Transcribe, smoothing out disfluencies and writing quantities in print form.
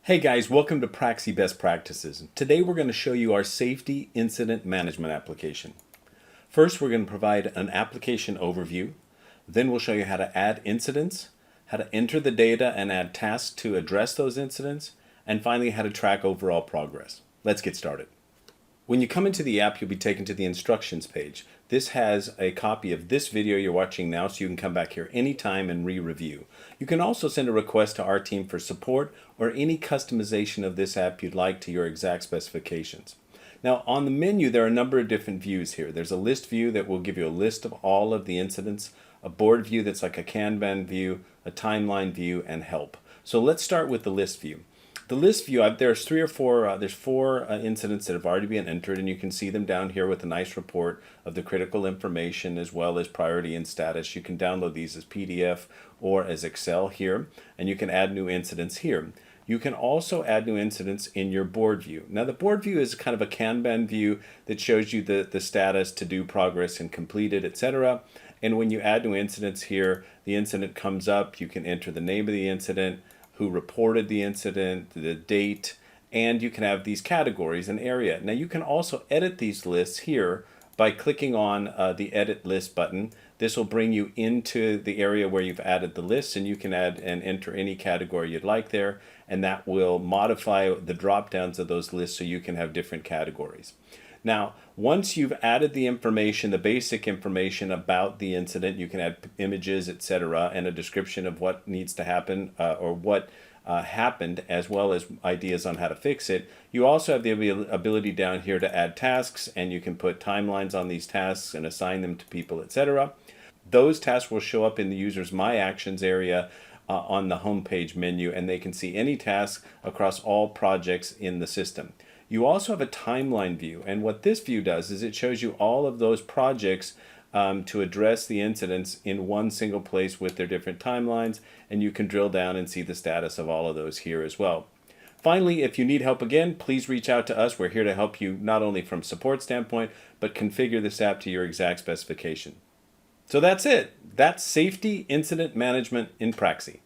Hey guys, welcome to Praxie Best Practices. Today we're going to show you our safety incident management application. First, we're going to provide an application overview. Then we'll show you how to add incidents, how to enter the data and add tasks to address those incidents, and finally how to track overall progress. Let's get started. When you come into the app, you'll be taken to the instructions page. This has a copy of this video you're watching now, so you can come back here anytime and re-review. You can also send a request to our team for support or any customization of this app you'd like to your exact specifications. Now, on the menu, there are a number of different views here. There's a list view that will give you a list of all of the incidents, a board view that's like a Kanban view, a timeline view, and help. So let's start with the list view. The list view, there's four incidents that have already been entered, and you can see them down here with a nice report of the critical information as well as priority and status. You can download these as PDF or as Excel here, and you can add new incidents here. You can also add new incidents in your board view. Now the board view is kind of a Kanban view that shows you the status, to do, progress, and completed, etc. And when you add new incidents here, the incident comes up, you can enter the name of the incident, who reported the incident, the date, and you can have these categories and area. Now you can also edit these lists here by clicking on the edit list button. This will bring you into the area where you've added the list, and you can add and enter any category you'd like there, and that will modify the drop downs of those lists so you can have different categories. Now, once you've added the information, the basic information about the incident, you can add images, etc., and a description of what needs to happen or what happened, as well as ideas on how to fix it. You also have the ability down here to add tasks, and you can put timelines on these tasks and assign them to people, etc. Those tasks will show up in the user's My Actions area on the homepage menu, and they can see any task across all projects in the system. You also have a timeline view, and what this view does is it shows you all of those projects to address the incidents in one single place with their different timelines, and you can drill down and see the status of all of those here as well. Finally, if you need help again, please reach out to us. We're here to help you not only from support standpoint, but configure this app to your exact specification. So that's it. That's safety incident management in Praxie.